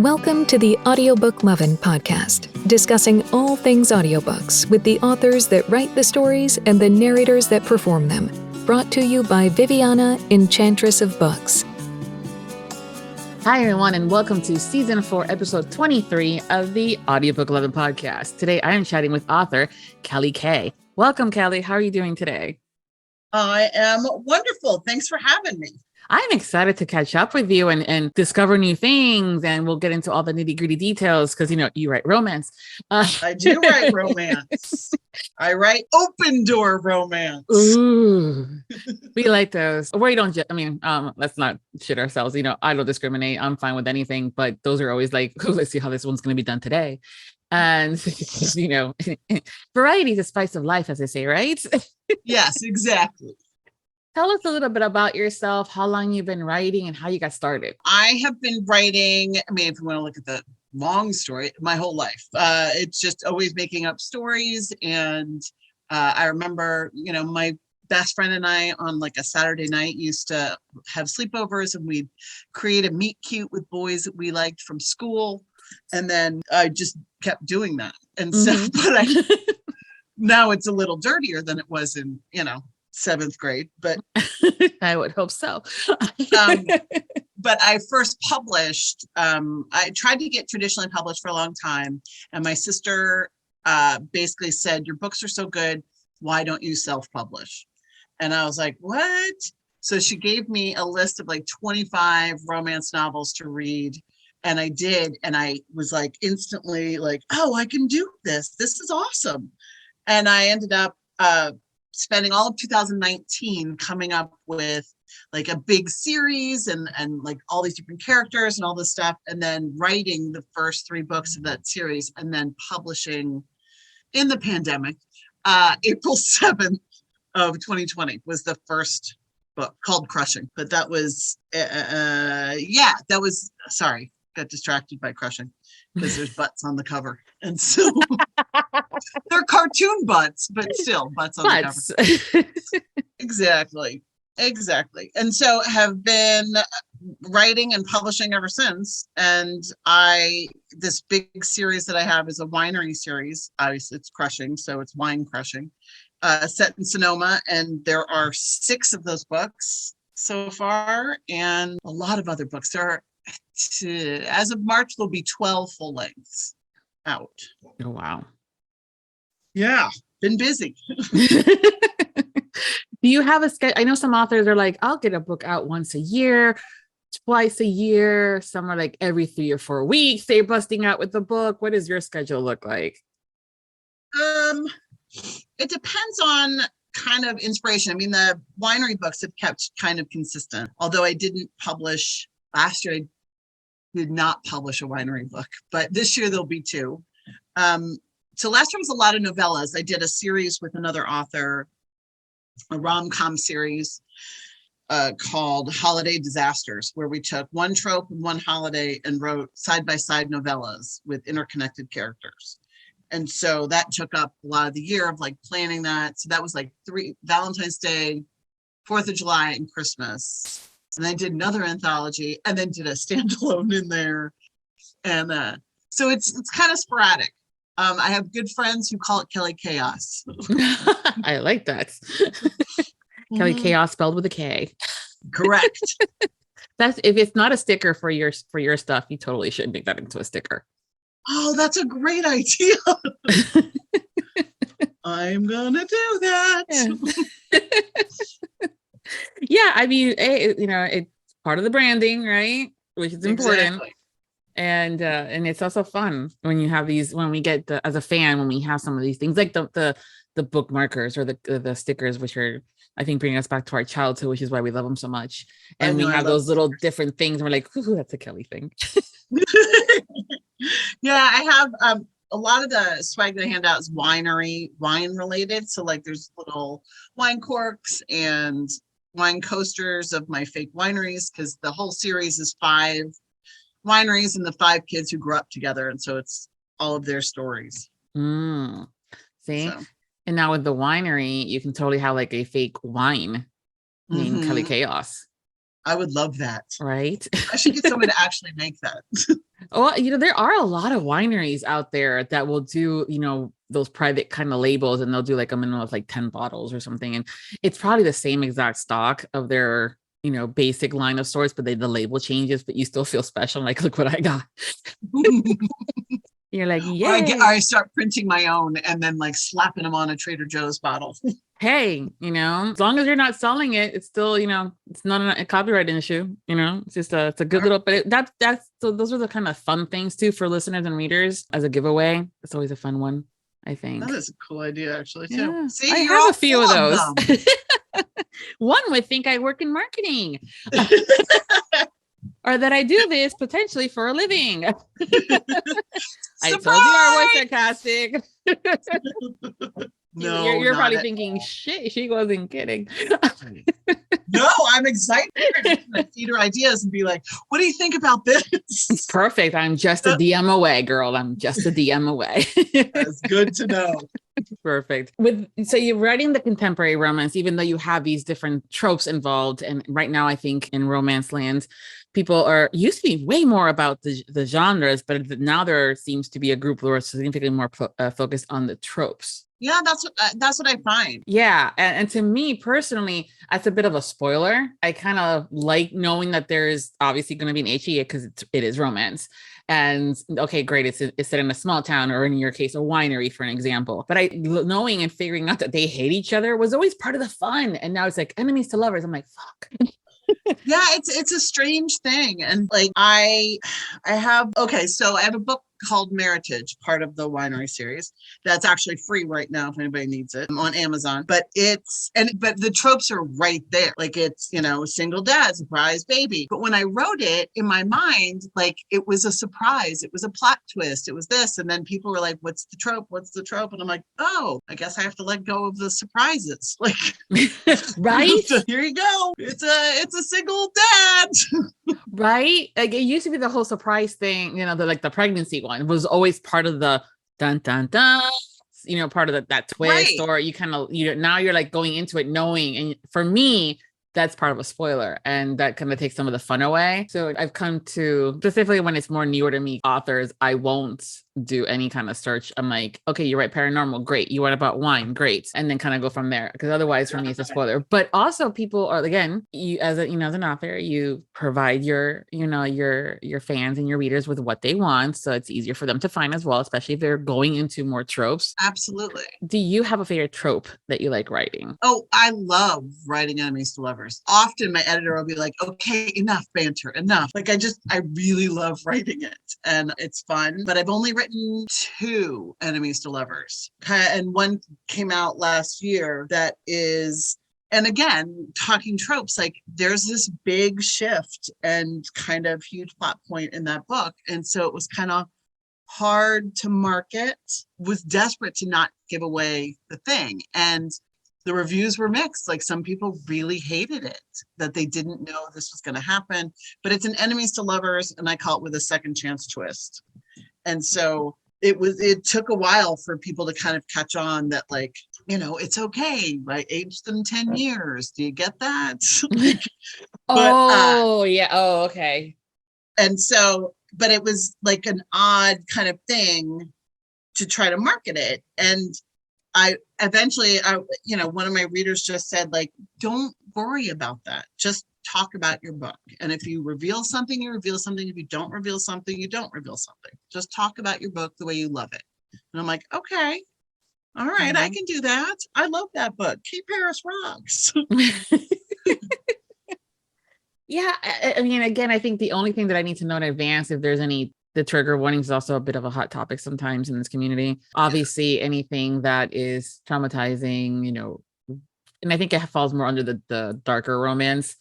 Welcome to the Audiobook Lovin Podcast, discussing all things audiobooks with the authors that write the stories and the narrators that perform them. Brought to you by Viviana, Enchantress of Books. Hi, everyone, and welcome to Season 4, Episode 23 of the Audiobook Lovin Podcast. Today, I am chatting with author Kelly Kay. Welcome, Kelly. How are you doing today? I am wonderful. Thanks for having me. I'm excited to catch up with you and discover new things, and we'll get into all the nitty-gritty details because, you write romance. I do write romance. I write open door romance. Ooh, we like those. Or you don't, let's not shit ourselves. I don't discriminate. I'm fine with anything, but those are always like, oh, let's see how this one's going to be done today. And, variety is the spice of life, as they say, right? Yes, exactly. Tell us a little bit about yourself, how long you've been writing and how you got started. I have been writing, if you want to look at the long story, my whole life. It's just always making up stories. And I remember, my best friend and I on like a Saturday night used to have sleepovers, and we'd create a meet cute with boys that we liked from school. And then I just kept doing that. And so, now it's a little dirtier than it was in, 7th grade, but I would hope so. But I first published, I tried to get traditionally published for a long time. And my sister basically said, your books are so good, why don't you self-publish? And I was like, what? So she gave me a list of like 25 romance novels to read. And I did. And I was like instantly like, oh, I can do this. This is awesome. And I ended up spending all of 2019 coming up with like a big series and like all these different characters and all this stuff, and then writing the first 3 books of that series, and then publishing in the pandemic. April 7th of 2020 was the first book, called Crushing. But that was sorry, got distracted by Crushing because there's butts on the cover, and so they're cartoon butts, but still butts on the cover. Exactly. And so have been writing and publishing ever since. And this big series that I have is a winery series. Obviously it's Crushing, so it's wine crushing, set in Sonoma. And there are 6 of those books so far, and a lot of other books. There are, as of March, there'll be 12 full lengths out. Oh, wow. Yeah, been busy. Do you have a schedule? I know some authors are like, I'll get a book out once a year, twice a year. Some are like every 3 or 4 weeks, they're busting out with the book. What does your schedule look like? It depends on kind of inspiration. The winery books have kept kind of consistent. Although I didn't publish last year, I did not publish a winery book, but this year there'll be 2. So last year was a lot of novellas. I did a series with another author, a rom-com series called Holiday Disasters, where we took one trope and one holiday and wrote side-by-side novellas with interconnected characters. And so that took up a lot of the year of like planning that. So that was like 3 Valentine's Day, 4th of July, and Christmas. And I did another anthology and then did a standalone in there. And so it's kind of sporadic. I have good friends who call it Kelly Chaos. I like that. Kelly Chaos spelled with a K. Correct. That's, if it's not a sticker for your stuff, you totally should make that into a sticker. Oh, that's a great idea. I'm gonna do that. Yeah, it's part of the branding, right? Which is important. Exactly. And it's also fun when you have these, when we get as a fan, when we have some of these things like the book markers or the stickers, which are, I think, bringing us back to our childhood, which is why we love them so much. And we have those little different things, and we're like, ooh, that's a Kelly thing. Yeah, I have a lot of the swag that I hand out is wine related. So like there's little wine corks and wine coasters of my fake wineries, because the whole series is 5 wineries and the 5 kids who grew up together, and so it's all of their stories. See, and now with the winery, you can totally have like a fake wine named Kelly Chaos. I would love that. Right. I should get someone to actually make that. Well, there are a lot of wineries out there that will do, those private kind of labels, and they'll do like a minimum of like 10 bottles or something. And it's probably the same exact stock of their, basic line of sorts, but the label changes, but you still feel special. Like, look what I got. You're like, yeah. I start printing my own and then like slapping them on a Trader Joe's bottle. Hey, as long as you're not selling it, it's still, it's not a copyright issue. It's just it's a good little, but those are the kind of fun things too for listeners and readers as a giveaway. It's always a fun one, I think. That is a cool idea, actually, too. Yeah. See, I have a few of those. One would think I work in marketing. Or that I do this potentially for a living. I told you I was sarcastic. No, you're probably thinking, shit, she wasn't kidding. No, I'm excited to feed her ideas and be like, what do you think about this? Perfect. I'm just a DM away, girl. I'm just a DM away. That's good to know. Perfect. So you're writing the contemporary romance, even though you have these different tropes involved. And right now, I think in romance land, people used to be way more about the genres, but now there seems to be a group who are significantly more focused on the tropes. Yeah, that's what I find. Yeah. And to me personally, that's a bit of a spoiler. I kind of like knowing that there is obviously going to be an HEA because it is romance. And okay, great. It's set in a small town, or in your case, a winery, for an example. But knowing and figuring out that they hate each other was always part of the fun. And now it's like enemies to lovers. I'm like, fuck. Yeah, it's a strange thing. And like I have a book called Narrators, part of the Winery series. That's actually free right now if anybody needs it on Amazon. But but the tropes are right there. Like it's, single dad, surprise baby. But when I wrote it in my mind, like it was a surprise. It was a plot twist. It was this. And then people were like, what's the trope? What's the trope? And I'm like, oh, I guess I have to let go of the surprises. Like, right? Here you go. It's a single dad. Right? Like it used to be the whole surprise thing, the pregnancy one was always part of the dun dun dun, part of that twist, right. Or you kind of now you're like going into it knowing, and for me that's part of a spoiler, and that kind of takes some of the fun away. So I've come to, specifically when it's more newer to me authors, I won't do any kind of search. I'm like, okay, you write paranormal, great. You write about wine, great. And then kind of go from there. Because otherwise for me, it's a spoiler. But also people are, again, you as an author, you provide your fans and your readers with what they want. So it's easier for them to find as well, especially if they're going into more tropes. Absolutely. Do you have a favorite trope that you like writing? Oh, I love writing enemies to lovers. Often my editor will be like, okay, enough banter, enough. Like I really love writing it and it's fun, but I've only written 2 enemies to lovers, and one came out last year that is, and again, talking tropes, like there's this big shift and kind of huge plot point in that book, and so it was kind of hard to market, was desperate to not give away the thing, and the reviews were mixed. Like some people really hated it, that they didn't know this was going to happen, but it's an enemies to lovers, and I call it with a second chance twist. And so it took a while for people to kind of catch on that, like, it's okay. I aged them 10 years. Do you get that? Yeah. Oh, okay. And so, but it was like an odd kind of thing to try to market it. And I eventually, one of my readers just said, like, don't worry about that. Just talk about your book. And if you reveal something, you reveal something. If you don't reveal something, you don't reveal something. Just talk about your book the way you love it. And I'm like, okay, all right, I can do that. I love that book. Keep Paris Rocks. Yeah. I mean, again, I think the only thing that I need to know in advance, if there's the trigger warning is also a bit of a hot topic sometimes in this community. Obviously, anything that is traumatizing, and I think it falls more under the darker romance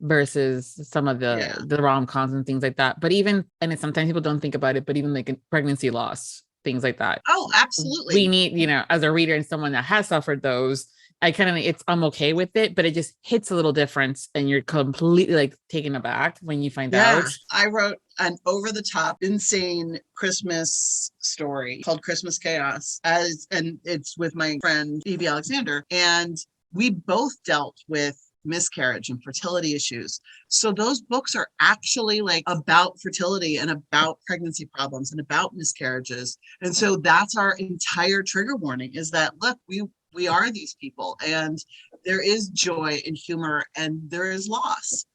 versus some of the rom-coms and things like that. But even, and sometimes people don't think about it, but even like pregnancy loss, things like that. Oh, absolutely. We need, as a reader and someone that has suffered those, I'm okay with it, but it just hits a little different and you're completely like taken aback when you find out. I wrote an over-the-top, insane Christmas story called Christmas Chaos, and it's with my friend Phoebe Alexander, and we both dealt with miscarriage and fertility issues. So those books are actually like about fertility and about pregnancy problems and about miscarriages. And so that's our entire trigger warning, is that, look, we are these people, and there is joy and humor and there is loss.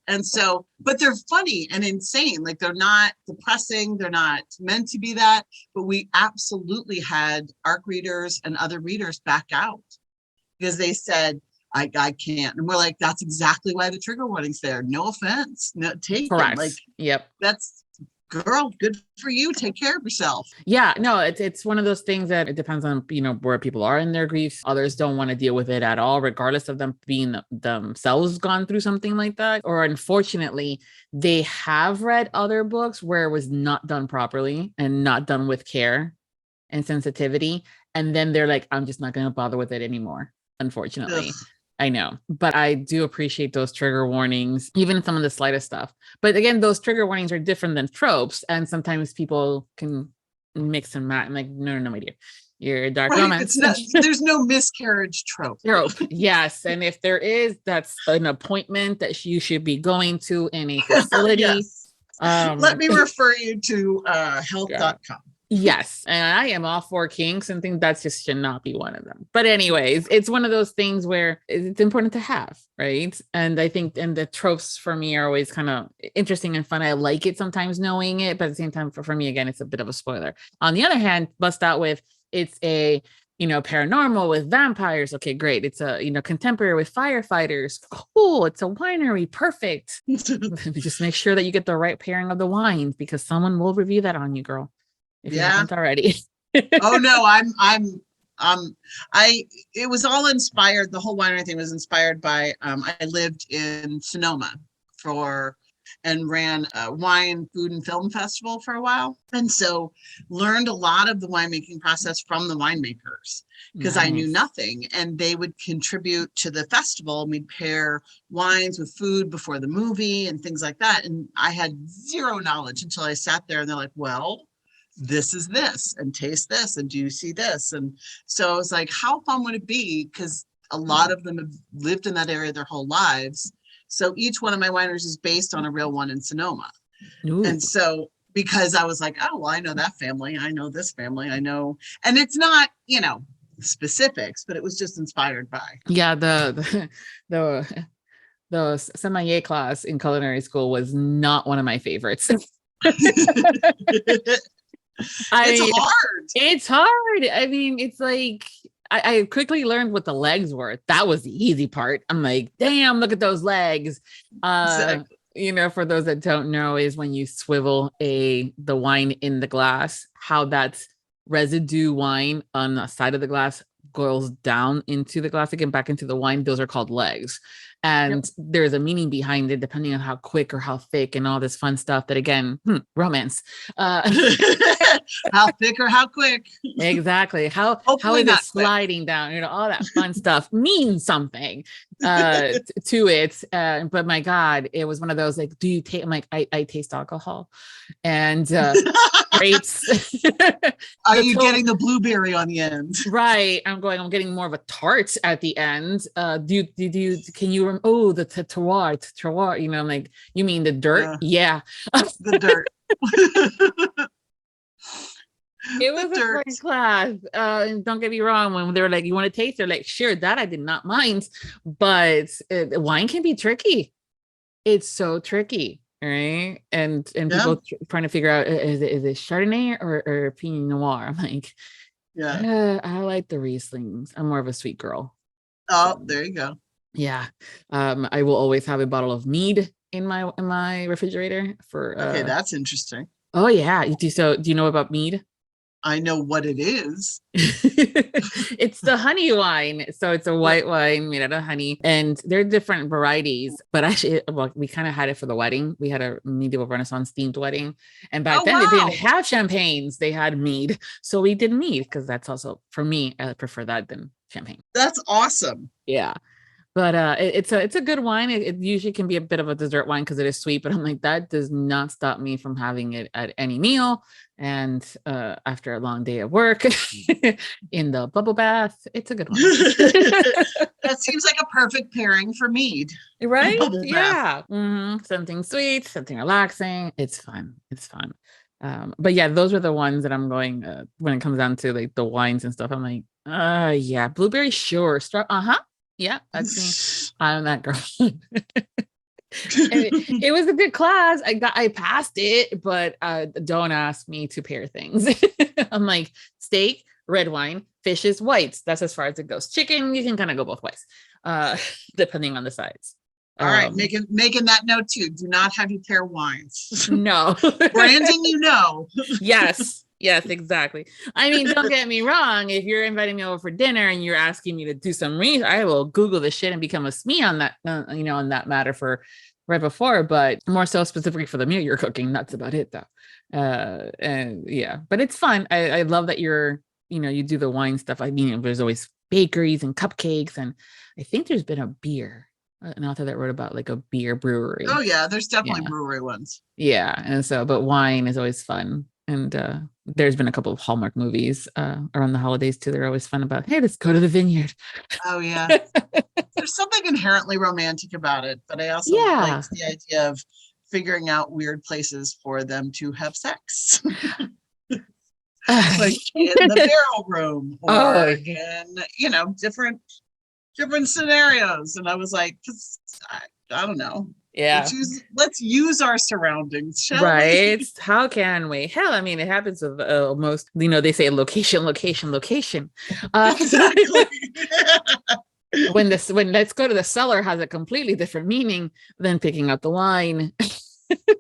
And so, but they're funny and insane. Like, they're not depressing. They're not meant to be that. But we absolutely had ARC readers and other readers back out because they said, I can't. And we're like, that's exactly why the trigger warning's there. No offense. No, take Correct. it. Like, yep. That's, girl, good for you. Take care of yourself. Yeah, no, it's one of those things that it depends on, where people are in their grief. Others don't want to deal with it at all, regardless of them being themselves gone through something like that. Or unfortunately, they have read other books where it was not done properly and not done with care and sensitivity. And then they're like, I'm just not going to bother with it anymore, unfortunately. Ugh. I know, but I do appreciate those trigger warnings, even some of the slightest stuff. But again, those trigger warnings are different than tropes. And sometimes people can mix and match. I'm like, no, my dear, you're a dark romance. There's no miscarriage trope. Yes. And if there is, that's an appointment that you should be going to in a facility. Yes. Let me refer you to health.com. Yes. And I am all for kinks and think that just should not be one of them. But anyways, it's one of those things where it's important to have, right? And I think, and the tropes for me are always kind of interesting and fun. I like it sometimes knowing it, but at the same time, for me, again, it's a bit of a spoiler. On the other hand, bust out with, it's a, paranormal with vampires. Okay, great. It's a, contemporary with firefighters. Cool. It's a winery. Perfect. Just make sure that you get the right pairing of the wines, because someone will review that on you, girl. If you haven't already. Oh no, it was all inspired. The whole winery thing was inspired by, I lived in Sonoma and ran a wine, food, and film festival for a while. And so learned a lot of the winemaking process from the winemakers, because I knew nothing, and they would contribute to the festival, and we'd pair wines with food before the movie and things like that. And I had zero knowledge until I sat there and they're like, well, this is this, and taste this, and do you see this? And so I was like, how fun would it be? Because a lot of them have lived in that area their whole lives. So each one of my wineries is based on a real one in Sonoma. Ooh. And so, because I was like, oh, well, I know that family, I know this family, I know, and it's not, specifics, but it was just inspired by. Yeah, the sommelier class in culinary school was not one of my favorites. It's hard. I mean, it's like I quickly learned what the legs were. That was the easy part. I'm like, damn, look at those legs. Exactly. For those that don't know, is when you swivel the wine in the glass, how that's residue wine on the side of the glass goes down into the glass again, back into the wine. Those are called legs. And there's a meaning behind it, depending on how quick or how thick and all this fun stuff that, again, romance. How thick or how quick. Exactly. How is it sliding down? All that fun stuff means something to it. But my God, it was one of those, like, do you taste? I'm like, I taste alcohol and grapes. Are you getting the blueberry on the end? Right. I'm getting more of a tart at the end. Can you the terroir, I'm like, you mean the dirt? Yeah. The dirt. It was a fun class. And don't get me wrong, when they were like, you want to taste? They're like, sure, that I did not mind. But wine can be tricky. It's so tricky, right? And people trying to figure out, is it Chardonnay or Pinot Noir? I'm like, I like the Rieslings. I'm more of a sweet girl. Oh, there you go. Yeah. I will always have a bottle of mead in my refrigerator for okay, that's interesting. Oh yeah. Do you know about mead? I know what it is. It's the honey wine. So it's a white wine made out of honey, and there are different varieties, but actually, we kind of had it for the wedding. We had a medieval Renaissance themed wedding, and back then they didn't have champagnes. They had mead. So we did mead, because that's also, for me, I prefer that than champagne. That's awesome. Yeah. But it's a good wine. It usually can be a bit of a dessert wine because it is sweet, but I'm like, that does not stop me from having it at any meal. And after a long day of work in the bubble bath, it's a good one. That seems like a perfect pairing for mead. Right? Yeah. Something sweet, something relaxing. It's fun. It's fun. But yeah, those are the ones that I'm going when it comes down to like the wines and stuff. I'm like, yeah, blueberry, sure. Yeah, that's me. I'm that girl. It was a good class. I passed it, but don't ask me to pair things. I'm like, steak, red wine, fishes, whites. That's as far as it goes. Chicken, you can kind of go both ways, depending on the size. All right, making that note too. Do not have you pair wines. No. Branding, Yes, exactly. I mean, don't get me wrong. If you're inviting me over for dinner and you're asking me to do some research, I will Google the shit and become a SME on that, on that matter for right before, but more so specifically for the meal you're cooking. That's about it though. And yeah, but it's fun. I love that you do the wine stuff. I mean, there's always bakeries and cupcakes, and I think there's been a beer, an author that wrote about like a beer brewery. Oh yeah, there's definitely brewery ones. Yeah, and so, but wine is always fun. And there's been a couple of Hallmark movies around the holidays too. They're always fun about, hey, let's go to the vineyard. Oh yeah. There's something inherently romantic about it, but I also like the idea of figuring out weird places for them to have sex. Like in the barrel room or in, different scenarios. And I was like, I don't know. Yeah. Let's use our surroundings, shall we? Right. How can we? Hell, I mean, it happens with most, they say location. Exactly. when let's go to the cellar has a completely different meaning than picking up the wine.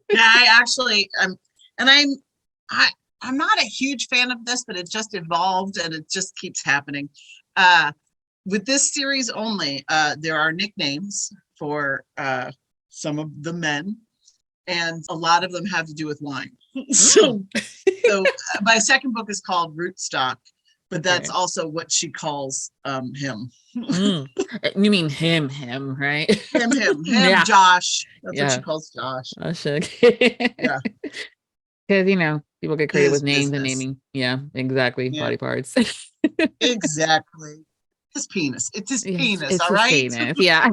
Yeah, I'm not a huge fan of this, but it just evolved and it just keeps happening. With this series only, there are nicknames for some of the men, and a lot of them have to do with wine. So my second book is called Rootstock, but that's also what she calls him. You mean him, right? Him, yeah. Josh. That's what she calls Josh. Oh, shit. Yeah. Because, people get creative with names and naming. Yeah, exactly. Yeah. Body parts. Exactly. His penis. It's his penis, it's all his right? Penis, yeah.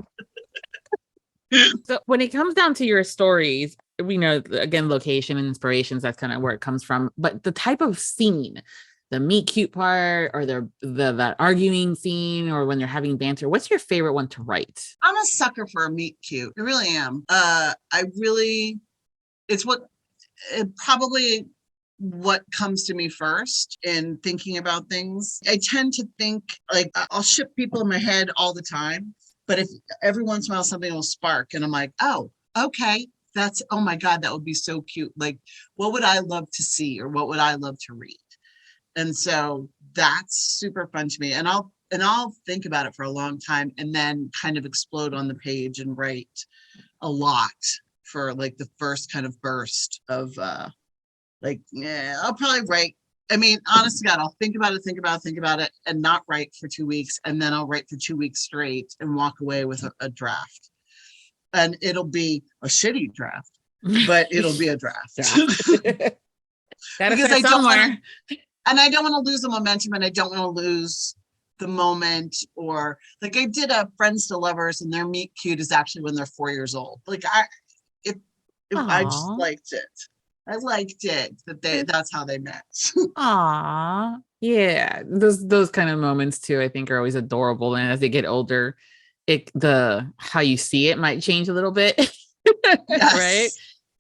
So when it comes down to your stories, we know, again, location and inspirations, that's kind of where it comes from. But the type of scene, the meet cute part or that arguing scene or when they're having banter, what's your favorite one to write? I'm a sucker for a meet cute. I really am. It's probably what comes to me first in thinking about things. I tend to think like I'll ship people in my head all the time, but if every once in a while something will spark and I'm like, oh, okay, oh my God, that would be so cute. Like, what would I love to see or what would I love to read? And so that's super fun to me. And I'll think about it for a long time and then kind of explode on the page and write a lot for like the first kind of burst of I'll probably write. I mean, honest to God, I'll think about it and not write for 2 weeks. And then I'll write for 2 weeks straight and walk away with a draft. And it'll be a shitty draft, but it'll be a draft. Because I don't want to lose the momentum and I don't want to lose the moment. Or like I did a Friends to Lovers and their meet cute is actually when they're 4 years old. Like I just liked it. I liked it that's how they met. Aw, yeah. Those kind of moments too, I think are always adorable. And as they get older, how you see it might change a little bit. Yes. Right?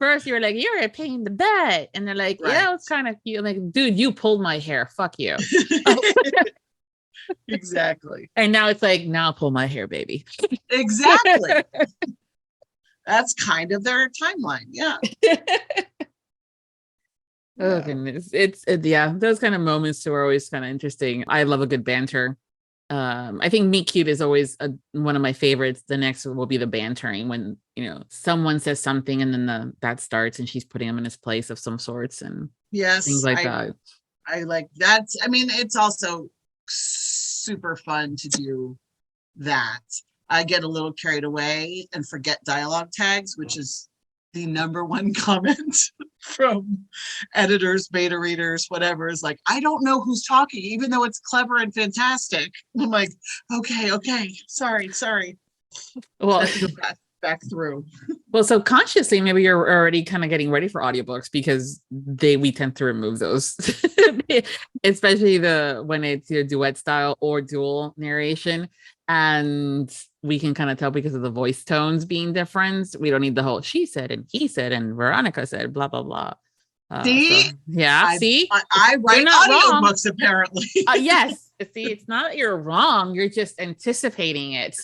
First you were like, you're a pain in the butt. And they're like, right. Yeah, it's kind of cute. I'm like, dude, you pulled my hair. Fuck you. Exactly. And now it's like, now pull my hair, baby. Exactly. That's kind of their timeline. Yeah. Oh goodness, it's those kind of moments too are always kind of interesting. I love a good banter. I think meet cute is always one of my favorites. The next will be the bantering when someone says something and then that starts and she's putting him in his place of some sorts and things like that. I like that. I mean, it's also super fun to do that. I get a little carried away and forget dialogue tags, which is the number one comment from editors, beta readers, whatever, is like, I don't know who's talking, even though it's clever and fantastic. I'm like, okay, sorry. Well, back through. Well, subconsciously, maybe you're already kind of getting ready for audiobooks because we tend to remove those, especially when it's your duet style or dual narration. And we can kind of tell because of the voice tones being different. We don't need the whole she said and he said and Veronica said, blah, blah, blah. See? So, yeah, I write audiobooks, apparently. Yes. See, it's not that you're wrong. You're just anticipating it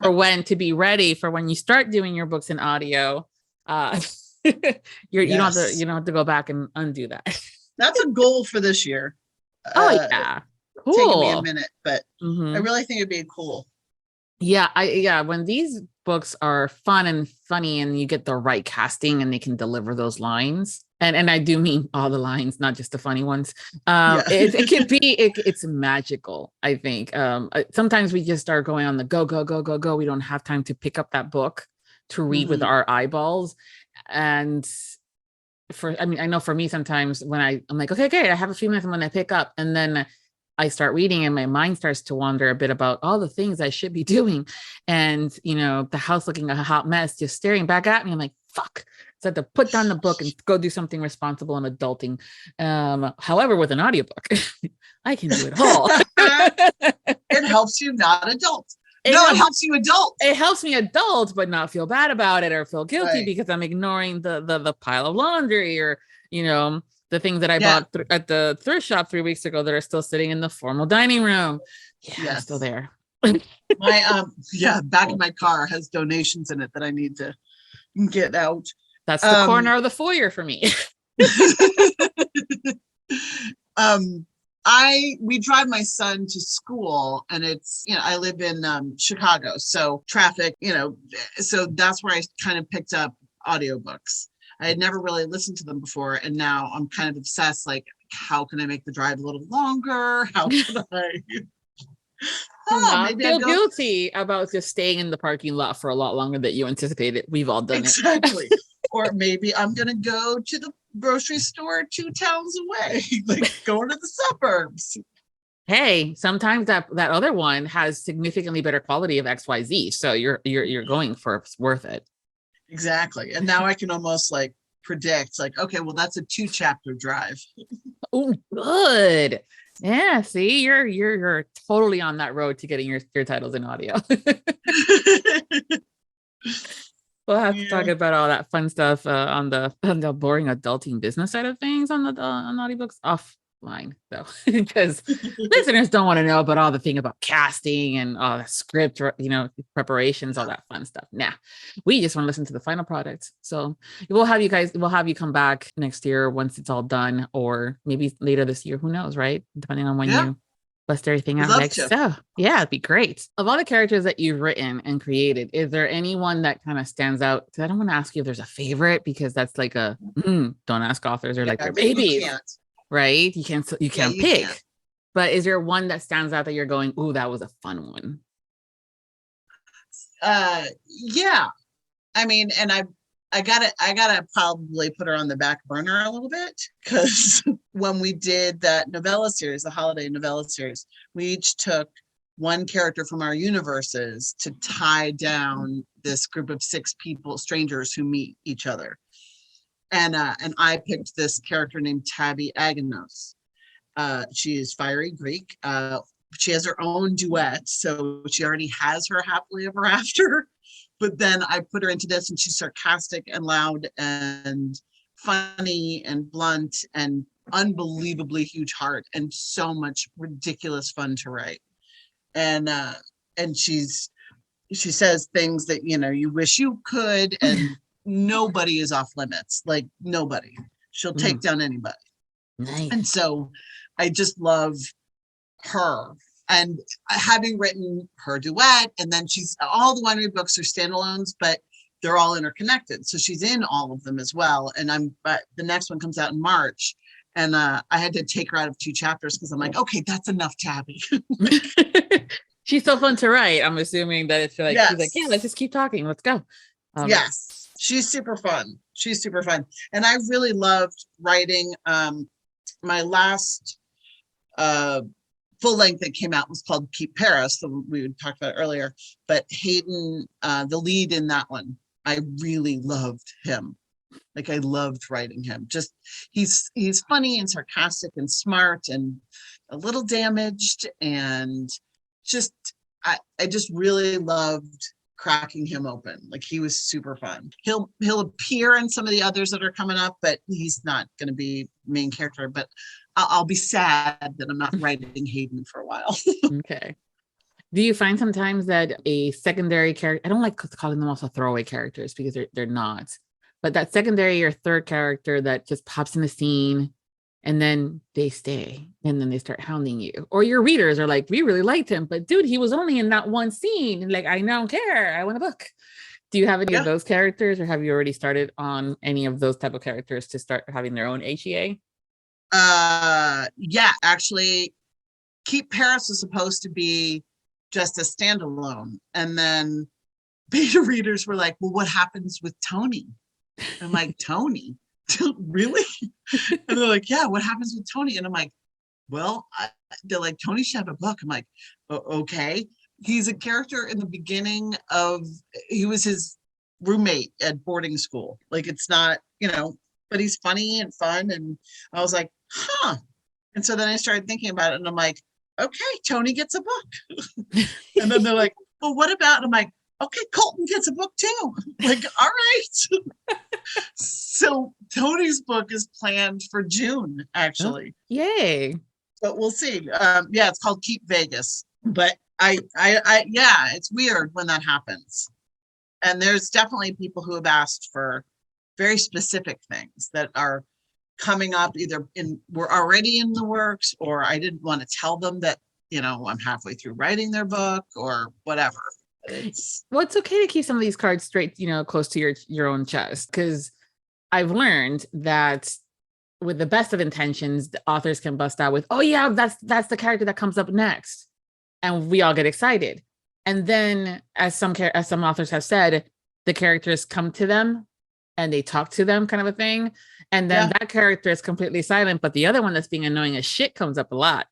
for when to be ready for when you start doing your books in audio. You don't have to go back and undo that. That's a goal for this year. Yeah. Cool. Taking me a minute, but I really think it'd be cool. Yeah, when these books are fun and funny and you get the right casting and they can deliver those lines. And I do mean all the lines, not just the funny ones. It can be, it's magical, I think. Sometimes we just start going on the go. We don't have time to pick up that book to read with our eyeballs. And I know for me, sometimes when I'm like, okay, great, I have a few minutes, I'm going to pick up. And then I start reading and my mind starts to wander a bit about all the things I should be doing. And, the house looking a hot mess, just staring back at me. I'm like, fuck. So I have to put down the book and go do something responsible and adulting. However, with an audiobook, I can do it all. It helps you not adult. It helps you adult. It helps me adult, but not feel bad about it or feel guilty because I'm ignoring the pile of laundry or, the things that I bought at the thrift shop 3 weeks ago that are still sitting in the formal dining room. Yeah, still there. My back of my car has donations in it that I need to get out. That's the corner of the foyer for me. We drive my son to school, and it's, I live in Chicago, so traffic, so that's where I kind of picked up audiobooks. I had never really listened to them before, and now I'm kind of obsessed, like, how can I make the drive a little longer? How can I maybe feel guilty about just staying in the parking lot for a lot longer than you anticipated. We've all done it. Or maybe I'm going to go to the grocery store 2 towns away, like going to the suburbs. Hey, sometimes that other one has significantly better quality of XYZ. So you're going for it's worth it. Exactly. And now I can almost like predict, like, okay, well, that's a 2-chapter drive. Oh, good. Yeah. See, you're totally on that road to getting your titles in audio. We'll have to talk about all that fun stuff on the boring adulting business side of things on audiobooks offline, though, because listeners don't want to know about all the thing about casting and all the script, preparations, all that fun stuff. Nah, we just want to listen to the final product. So we'll have you come back next year once it's all done, or maybe later this year. Who knows, right? Depending on when you bust everything out next. So yeah, it'd be great. Of all the characters that you've written and created, is there anyone that kind of stands out? I don't want to ask you if there's a favorite, because that's like don't ask authors or like their babies, right? You can't pick. But is there one that stands out that you're going, ooh, that was a fun one? Yeah. I mean, and I gotta probably put her on the back burner a little bit, because when we did that novella series, the holiday novella series, we each took one character from our universes to tie down this group of 6 people, strangers who meet each other. And I picked this character named Tabby Aganos. She is fiery Greek. She has her own duet, so she already has her happily ever after. But then I put her into this, and she's sarcastic and loud and funny and blunt and unbelievably huge heart and so much ridiculous fun to write. And she says things that, you wish you could, and nobody is off limits. Like, nobody. She'll take down anybody. Nice. And so I just love her. And having written her duet, and then all the Winery books are standalones, but they're all interconnected. So she's in all of them as well. And the next one comes out in March, and I had to take her out of 2 chapters because I'm like, okay, that's enough, Tabby. She's so fun to write. I'm assuming that it's like, Yes. she's like, yeah, let's just keep talking. Let's go. Yes. She's super fun. She's super fun. And I really loved writing. My last full length that came out was called Keep Paris, the we talked about earlier. But Hayden, the lead in that one, I really loved him. Like, I loved writing him. Just he's funny and sarcastic and smart and a little damaged, and just I just really loved cracking him open. Like, he was super fun. He'll appear in some of the others that are coming up, but he's not going to be main character. But I'll be sad that I'm not writing Hayden for a while. Okay. Do you find sometimes that a secondary character, I don't like calling them also throwaway characters because they're not, but that secondary or third character that just pops in the scene and then they stay and then they start hounding you, or your readers are like, we really liked him, but dude, he was only in that one scene. Like, I don't care. I want a book. Do you have any of those characters, or have you already started on any of those type of characters to start having their own HEA? Yeah, actually, Keep Paris was supposed to be just a standalone. And then beta readers were like, well, what happens with Tony? I'm like, Tony? Really? And they're like, yeah, what happens with Tony? And I'm like, well, they're like, Tony should have a book. I'm like, okay. He's a character in the beginning of, he was his roommate at boarding school. Like, it's not, but he's funny and fun. And I was like, huh. And so then I started thinking about it, and I'm like, okay, Tony gets a book. And then they're like, well, what about, and I'm like, okay, Colton gets a book too. Like, all right. So Tony's book is planned for June, actually. Oh, yay. But we'll see. Yeah, it's called Keep Vegas. But yeah, it's weird when that happens. And there's definitely people who have asked for very specific things that are coming up, either we're already in the works, or I didn't want to tell them that, I'm halfway through writing their book or whatever. It's okay to keep some of these cards straight, close to your own chest, because I've learned that with the best of intentions, the authors can bust out with, oh yeah, that's the character that comes up next, and we all get excited. And then, as some authors have said, the characters come to them and they talk to them, kind of a thing, and then that character is completely silent, but the other one that's being annoying as shit comes up a lot.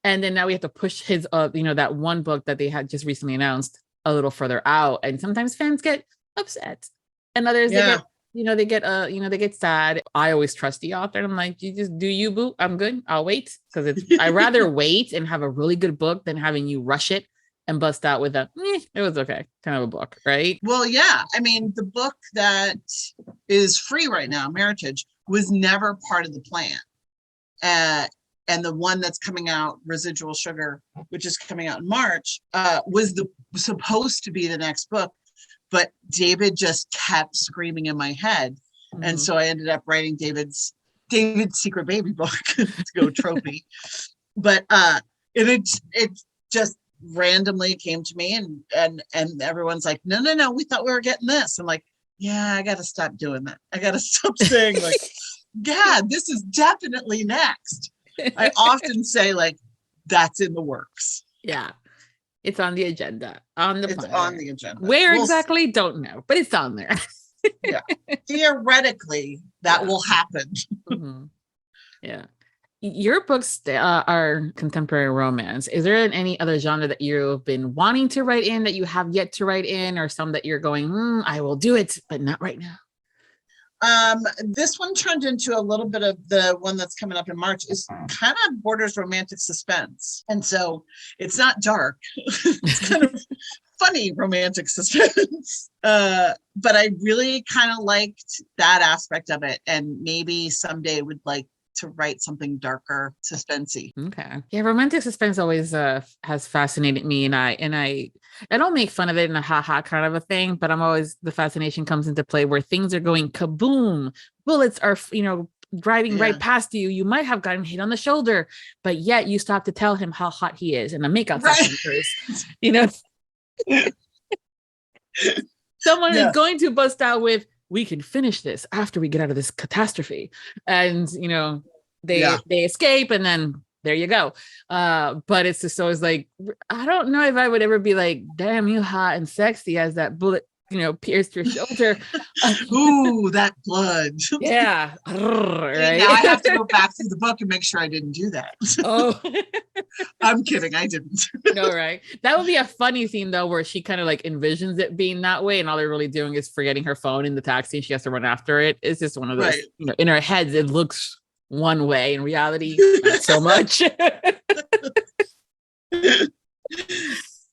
And then now we have to push his, that one book that they had just recently announced a little further out, and sometimes fans get upset, and others they get sad. I always trust the author, and I'm like, you just do you, boo. I'm good. I'll wait, because I'd rather wait and have a really good book than having you rush it and bust out with it was okay kind of a book, right? Well, yeah. I mean, the book that is free right now, Meritage, was never part of the plan. And the one that's coming out, Residual Sugar, which is coming out in March, was supposed to be the next book, but David just kept screaming in my head. Mm-hmm. And so I ended up writing David's Secret Baby book to go trophy. But it just randomly came to me, and everyone's like, no, we thought we were getting this. I'm like, yeah, I got to stop doing that. I got to stop saying like, yeah, this is definitely next. I often say like, that's in the works. Yeah. It's on the agenda. It's on the agenda. Where exactly? Don't know, but it's on there. Yeah. Theoretically, that will happen. Mm-hmm. Yeah. Your books are contemporary romance. Is there any other genre that you've been wanting to write in that you have yet to write in, or some that you're going, I will do it, but not right now? This one turned into a little bit of the one that's coming up in March, is kind of borders romantic suspense. And so it's not dark. It's kind of funny romantic suspense. But I really kind of liked that aspect of it, and maybe someday would like to write something darker, suspensey. Okay. Yeah, romantic suspense always has fascinated me, and I don't make fun of it in a ha-ha kind of a thing, but I'm always, the fascination comes into play where things are going kaboom, bullets are driving right past you, you might have gotten hit on the shoulder, but yet you stop to tell him how hot he is, and the makeup someone is going to bust out with, we can finish this after we get out of this catastrophe. And, they escape, and then there you go. But it's just always like, I don't know if I would ever be like, damn, you hot and sexy as that bullet, pierced your shoulder. Ooh, that blood. Yeah. Right. Now I have to go back through the book and make sure I didn't do that. Oh, I'm kidding. I didn't. no, right. That would be a funny scene though, where she kind of like envisions it being that way, and all they're really doing is forgetting her phone in the taxi, and she has to run after it. It's just one of those, Right. In her head, it looks one way. In reality, not so much.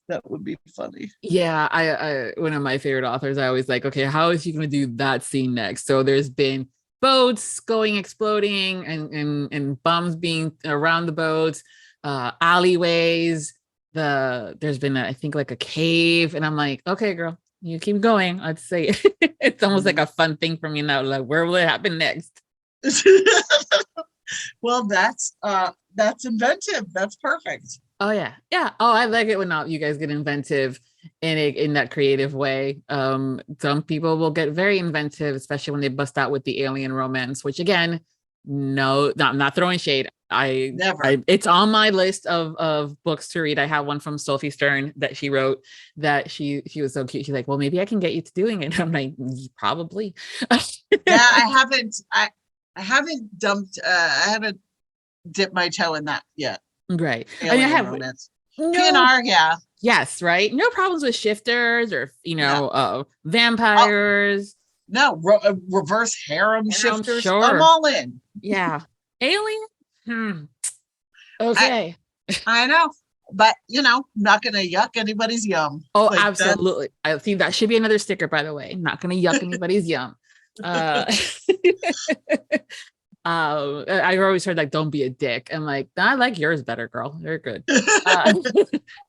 That would be funny. Yeah, I one of my favorite authors, I always like, okay, how is she going to do that scene next? So there's been boats going exploding and bombs being around the boats, alleyways. There's been I think like a cave, and I'm like, okay, girl, you keep going. I'd say it's almost like a fun thing for me now. Like, where will it happen next? Well, that's inventive. That's perfect. Oh yeah. Yeah. Oh, I like it when you guys get inventive in that creative way. Some people will get very inventive, especially when they bust out with the alien romance, which again, no, I'm not throwing shade. It's on my list of books to read. I have one from Sophie Stern that she wrote that she was so cute. She's like, well, maybe I can get you to doing it. I'm like, probably. Yeah, I haven't dipped my toe in that yet. Right. I have romance. PNR, yeah. Yes, right. No problems with shifters or vampires. No, reverse harem shifters. Sure. I'm all in. Yeah. Alien? Okay. I know. But not gonna yuck anybody's yum. Oh, like absolutely. I think that should be another sticker, by the way. Not gonna yuck anybody's yum. I always heard like, don't be a dick. I'm like, I like yours better, girl. You're good.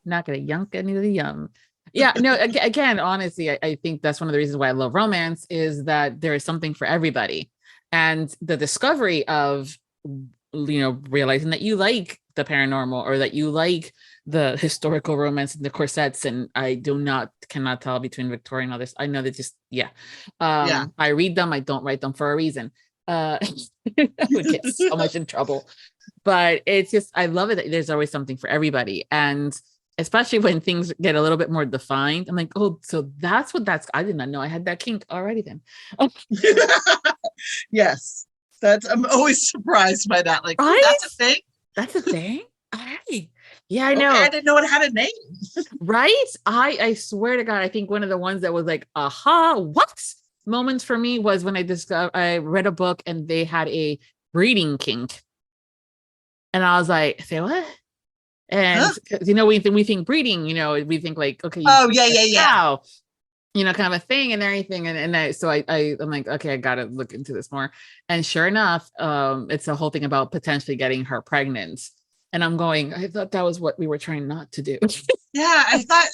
Not gonna yunk any of the yum. Yeah, no, again, honestly, I think that's one of the reasons why I love romance, is that there is something for everybody. And the discovery of, realizing that you like the paranormal, or that you like the historical romance and the corsets. And I cannot tell between Victorian and others. I know that just, I read them. I don't write them for a reason. I would get so much in trouble, but it's just, I love it that there's always something for everybody. And especially when things get a little bit more defined, I'm like, oh, so that's I did not know I had that kink. Alrighty then. Yes, I'm always surprised by that. Like, right? That's a thing. That's a thing. Alright. Yeah, I know. I didn't know it had a name. Right? I swear to God, I think one of the ones that was like, aha, what? Moments for me was when I read a book and they had a breeding kink, and I was like, say what? And we think breeding, we think like, okay, cow, kind of a thing and everything, and I'm like, okay, I gotta look into this more. And sure enough, it's a whole thing about potentially getting her pregnant, and I'm going, I thought that was what we were trying not to do. Yeah, I thought.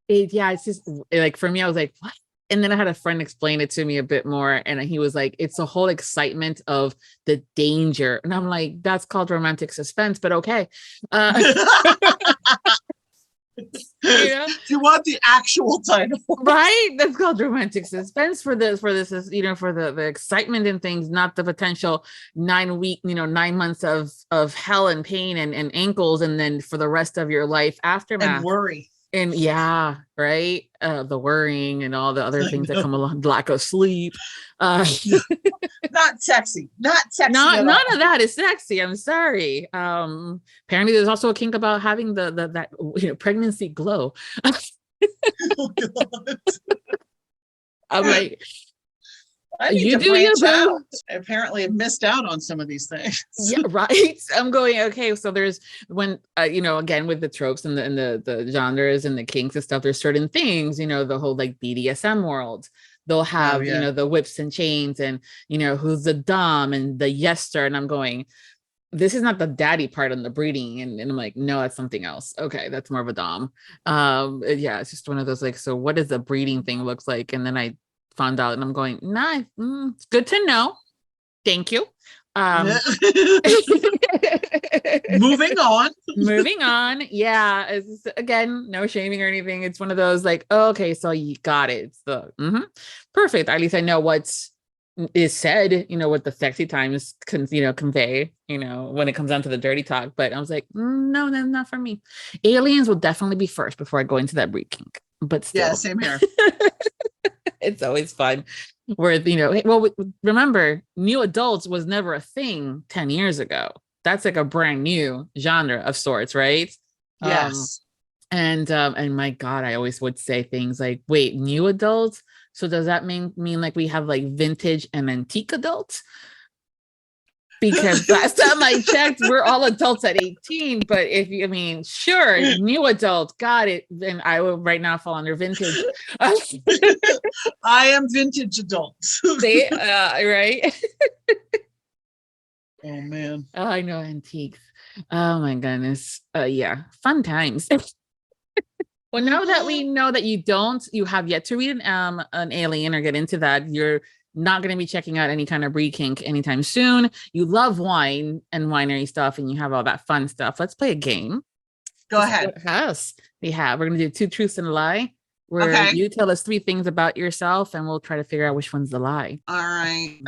It's just like, for me, I was like, what? And then I had a friend explain it to me a bit more, and he was like, it's the whole excitement of the danger. And I'm like, that's called romantic suspense, but okay. You want the actual title, right? That's called romantic suspense for this for the excitement and things, not the potential 9 months of hell and pain and ankles, and then for the rest of your life aftermath and worry. And yeah, right. The worrying and all the other things that come along, lack of sleep. Not sexy. Not sexy. None of that is sexy. I'm sorry. Apparently there's also a kink about having that pregnancy glow. Oh, God. I'm like, you do you, boo. I apparently have missed out on some of these things. Yeah, right. I'm going, okay, so there's when again, with the tropes and the genres and the kinks and stuff, there's certain things, the whole like BDSM world, they'll have the whips and chains and who's the dom and the yester, and I'm going, this is not the daddy part on the breeding, and I'm like, no, that's something else. Okay, that's more of a dom. It's just one of those like, so what does the breeding thing looks like? And then I found out, and I'm going, nah, it's good to know. Thank you. Moving on. Yeah, it's, again, no shaming or anything. It's one of those like, oh, okay, so you got it. It's the perfect. At least I know what's is said, what the sexy times convey, when it comes down to the dirty talk. But I was like, no, that's not for me. Aliens will definitely be first before I go into that breed kink. But still, Yeah, same here. it's always fun. Where well, remember, new adults was never a thing 10 years ago. That's like a brand new genre of sorts, right? Yes. And my God, I always would say things like, wait, new adults? So does that mean like we have like vintage and antique adults? Because last time I checked, we're all adults at 18. But sure, new adult, got it. Then I will right now fall under vintage. I am vintage adult. Right? Oh man. Oh, I know, antiques. Oh my goodness. Yeah, fun times. Well, now that we know that you have yet to read an alien or get into that, you're not going to be checking out any kind of breed kink anytime soon. You love wine and winery stuff, and you have all that fun stuff. Let's play a game. Go ahead. We're going to do 2 truths and a lie, where you tell us 3 things about yourself, and we'll try to figure out which one's the lie. All right.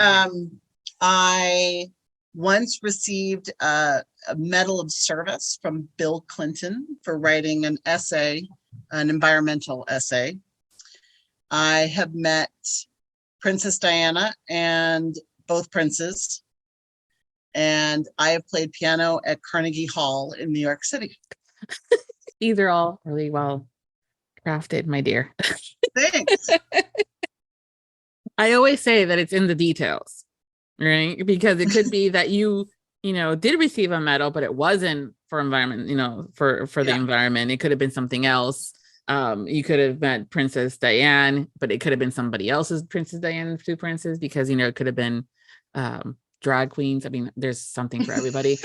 I once received a Medal of Service from Bill Clinton for writing an essay, an environmental essay. I have met Princess Diana and both princes, and I have played piano at Carnegie Hall in New York City. These are all really well crafted, my dear. Thanks. I always say that it's in the details, right? Because it could be that you did receive a medal, but it wasn't for environment, for the environment. It could have been something else. You could have met Princess Diane, but it could have been somebody else's Princess Diane, 2 princes, because it could have been drag queens. I mean, there's something for everybody.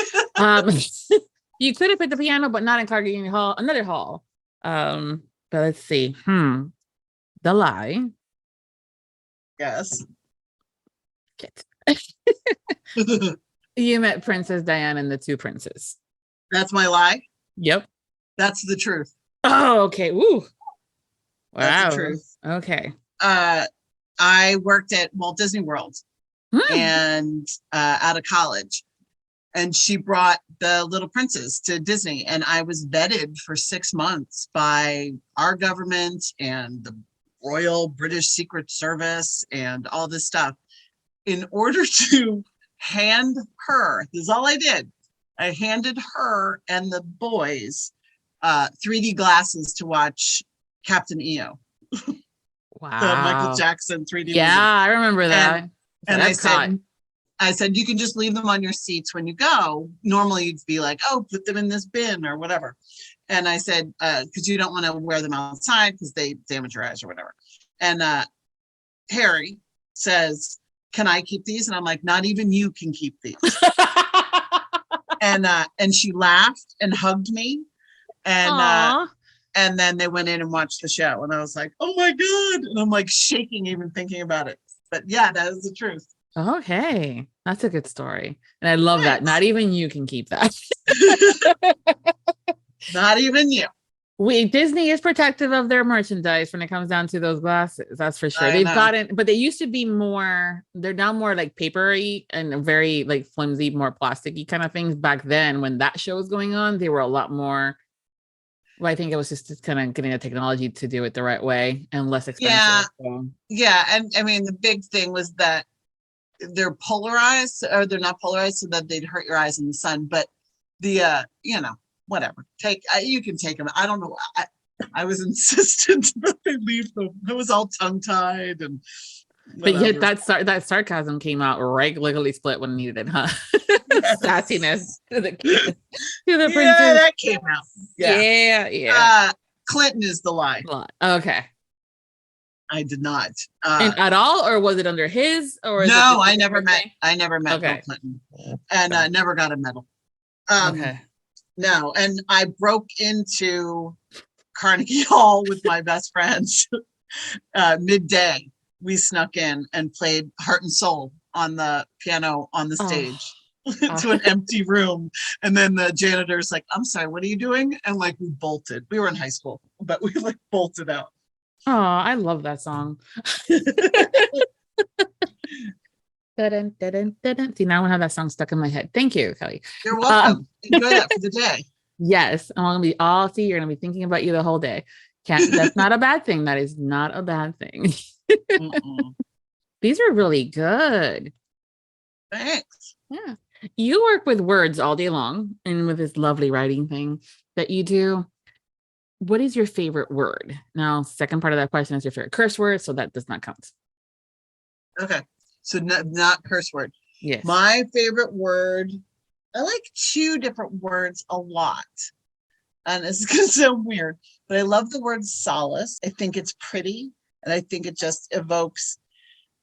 You could have put the piano, but not in Carnegie Hall, another hall. But let's see. The lie. Yes. You met Princess Diane and the 2 princes. That's my lie? Yep. That's the truth. Oh, okay. Woo. Wow. That's the truth. Okay. I worked at Walt Disney World and out of college. And she brought the little princes to Disney. And I was vetted for 6 months by our government and the Royal British Secret Service and all this stuff in order to hand her, this is all I did. I handed her and the boys 3D glasses to watch Captain EO. Wow. The Michael Jackson 3D movie. I remember that. And I said, you can just leave them on your seats when you go. Normally you'd be like, oh, put them in this bin or whatever. And I said, because you don't want to wear them outside because they damage your eyes or whatever. And Harry says, can I keep these? And I'm like, not even you can keep these. And she laughed and hugged me. And then they went in and watched the show. And I was like, oh my God. And I'm like shaking even thinking about it. But yeah, that is the truth. Okay. That's a good story. And I love that. Not even you can keep that. Not even you. Disney is protective of their merchandise when it comes down to those glasses. That's for sure. They've gotten, but they used to be more, they're now more like papery and very like flimsy, more plasticky kind of things. Back then, when that show was going on, they were a lot more, well, I think it was just kind of getting the technology to do it the right way and less expensive. Yeah. So. Yeah. And I mean, the big thing was that they're polarized, or they're not polarized so that they'd hurt your eyes in the sun. But the, whatever, you can take them. I don't know. I was insistent that they leave them. It was all tongue tied and whatever. But yet that sarcasm came out regularly split when needed, huh? Sassiness to the princess. Yeah, that came out. Yeah. Clinton is the lie. Okay. I did not. At all, or was it under his? Or no, I never met Okay. Bill Clinton, and never got a medal. Okay. No, and I broke into Carnegie Hall with my best friends midday. We snuck in and played Heart and Soul on the piano on the stage to an empty room. And then the janitor's like, I'm sorry, what are you doing? And like, we bolted. We were in high school, but we like bolted out. Oh, I love that song. Dun, dun, dun, dun, dun. See, now I have that song stuck in my head. Thank you, Kelly. You're welcome. Enjoy that for the day. Yes, I'm gonna be see, you're gonna be thinking about you the whole day. That's not a bad thing. That is not a bad thing. These are really good. Thanks. Yeah. You work with words all day long and with this lovely writing thing that you do. What is your favorite word? Now, second part of that question is your favorite curse word, so that does not count. Okay. So not curse word. Yes. My favorite word, I like two different words a lot. And it's going to sound weird, but I love the word solace. I think it's pretty, and I think it just evokes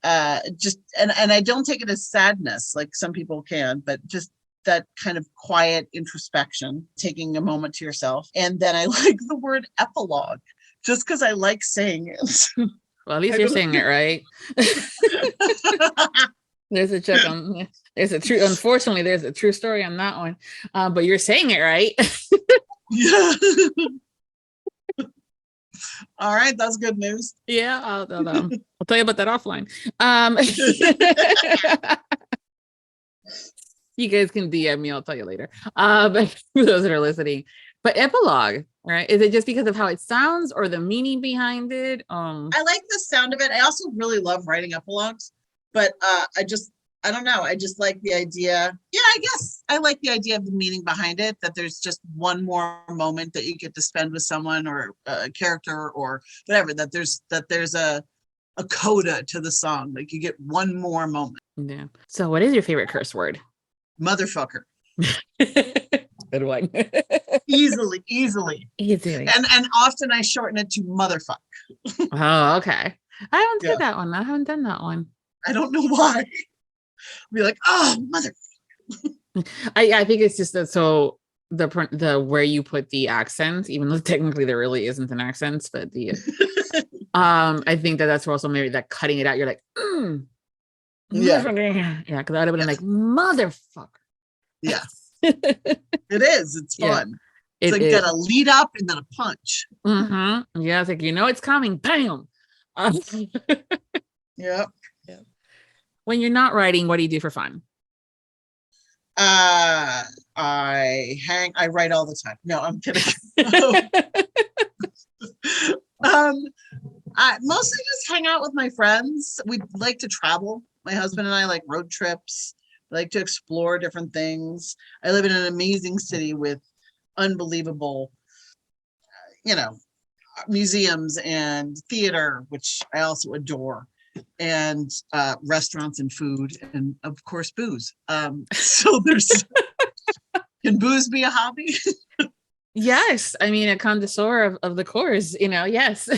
and I don't take it as sadness like some people can, but just that kind of quiet introspection, taking a moment to yourself. And then I like the word epilogue just because I like saying it. Well, at least you're saying it right. There's a check on, unfortunately, there's a true story on that one. But you're saying it right. Yeah. All right, that's good news. Yeah, I'll tell you about that offline. You guys can DM me, I'll tell you later. But for those that are listening. But epilogue, right? Is it just because of how it sounds or the meaning behind it? I like the sound of it. I also really love writing epilogues, but I don't know. I just like the idea. Yeah, I guess I like the idea of the meaning behind it, that there's just one more moment that you get to spend with someone or a character or whatever, that there's a coda to the song. Like you get one more moment. Yeah. So what is your favorite curse word? Motherfucker. Good one. Easily. And often I shorten it to motherfuck. Oh, okay. I haven't done that one. I haven't done that one. I don't know why. Be like, oh, mother. I think it's just that, so the where you put the accent, even though technically there really isn't an accent, but the I think that's also maybe that cutting it out. You're like, yeah, because I would have been like, motherfucker. Yeah, it is. It's fun. It's like got a lead up and then a punch. Mm-hmm. Yeah, it's like it's coming. Bam. Yep. When you're not writing, what do you do for fun? I write all the time. No, I'm kidding. I mostly just hang out with my friends. We like to travel. My husband and I like road trips. We like to explore different things. I live in an amazing city with unbelievable, museums and theater, which I also adore, and restaurants and food, and of course booze. So there's can booze be a hobby? Yes, I mean a connoisseur of the course, yes.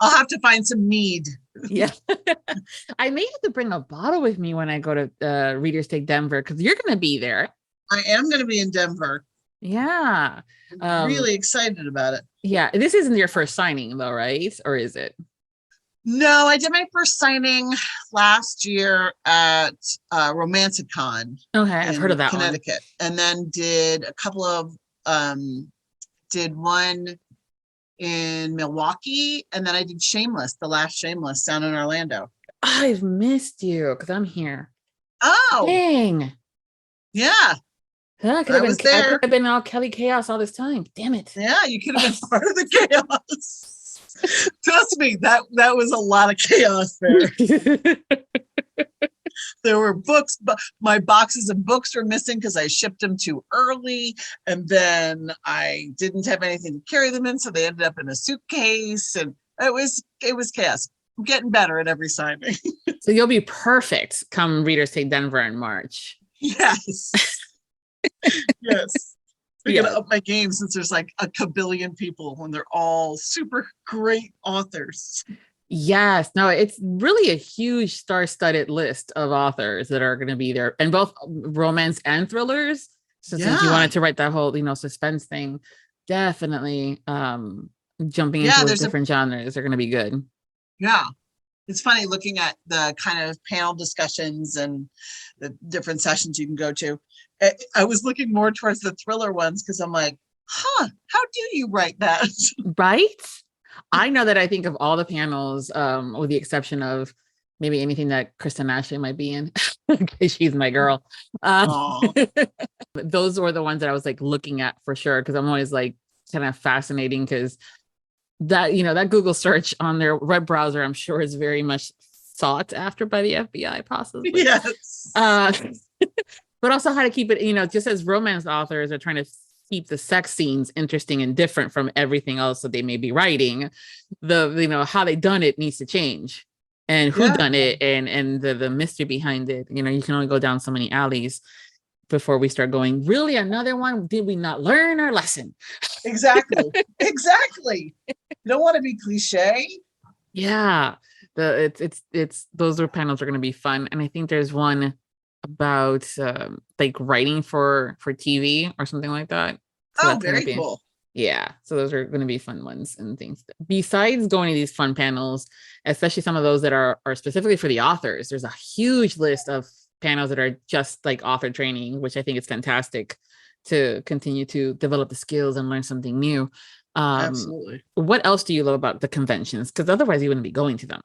I'll have to find some mead. Yeah. I may have to bring a bottle with me when I go to Readers Take Denver, because you're going to be there. I am going to be in Denver. Yeah. I'm really excited about it. Yeah. This isn't your first signing though, right? Or is it? No, I did my first signing last year at Romancicon. Okay, I've heard of that Connecticut. And then did a couple of did one in Milwaukee, and then I did Shameless, the last Shameless down in Orlando. I've missed you because I'm here. Oh, dang. Yeah. I could have been all Kelly chaos all this time. Damn it. Yeah, you could have been part of the chaos. Trust me, that was a lot of chaos there. There were books, but my boxes of books were missing because I shipped them too early, and then I didn't have anything to carry them in, so they ended up in a suitcase, and it was chaos. I'm getting better at every signing. So you'll be perfect come Readers Take Denver in March. Yes. Yes. I'm gonna up my game since there's like a kabillion people and they're all super great authors. Yes. No, it's really a huge star-studded list of authors that are going to be there, and both romance and thrillers. So since you wanted to write that whole, suspense thing, definitely jumping into those different genres are going to be good. Yeah. It's funny looking at the kind of panel discussions and the different sessions you can go to. I was looking more towards the thriller ones because I'm like, how do you write that? Right? I know that I think of all the panels, with the exception of maybe anything that Kristen Ashley might be in. She's my girl. Those were the ones that I was like looking at for sure, because I'm always like kind of fascinating, because that, you know, that Google search on their web browser, I'm sure is very much sought after by the FBI, possibly. Yes. But also how to keep it, you know, just as romance authors are trying to keep the sex scenes interesting and different from everything else that they may be writing, you know, how they done it needs to change, and who done it, and the mystery behind it. You know, you can only go down so many alleys before we start going, really, another one? Did we not learn our lesson? Exactly. Exactly. You don't want to be cliche. Yeah. It's those panels are going to be fun. And I think there's one about like writing for TV or something like that. So very cool. Yeah. So those are going to be fun ones and things. Besides going to these fun panels, especially some of those that are specifically for the authors, there's a huge list of panels that are just like author training, which I think is fantastic to continue to develop the skills and learn something new. Absolutely. What else do you love about the conventions? Because otherwise you wouldn't be going to them,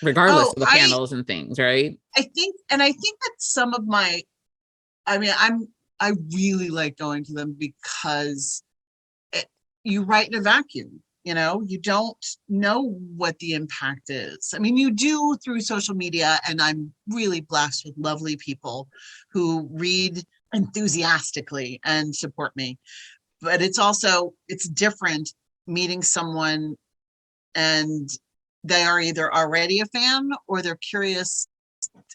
regardless of the panels and things, right? I think that some of my, I really like going to them because you write in a vacuum. You know, you don't know what the impact is. I mean, you do through social media, and I'm really blessed with lovely people who read enthusiastically and support me. But it's different meeting someone and they are either already a fan or they're curious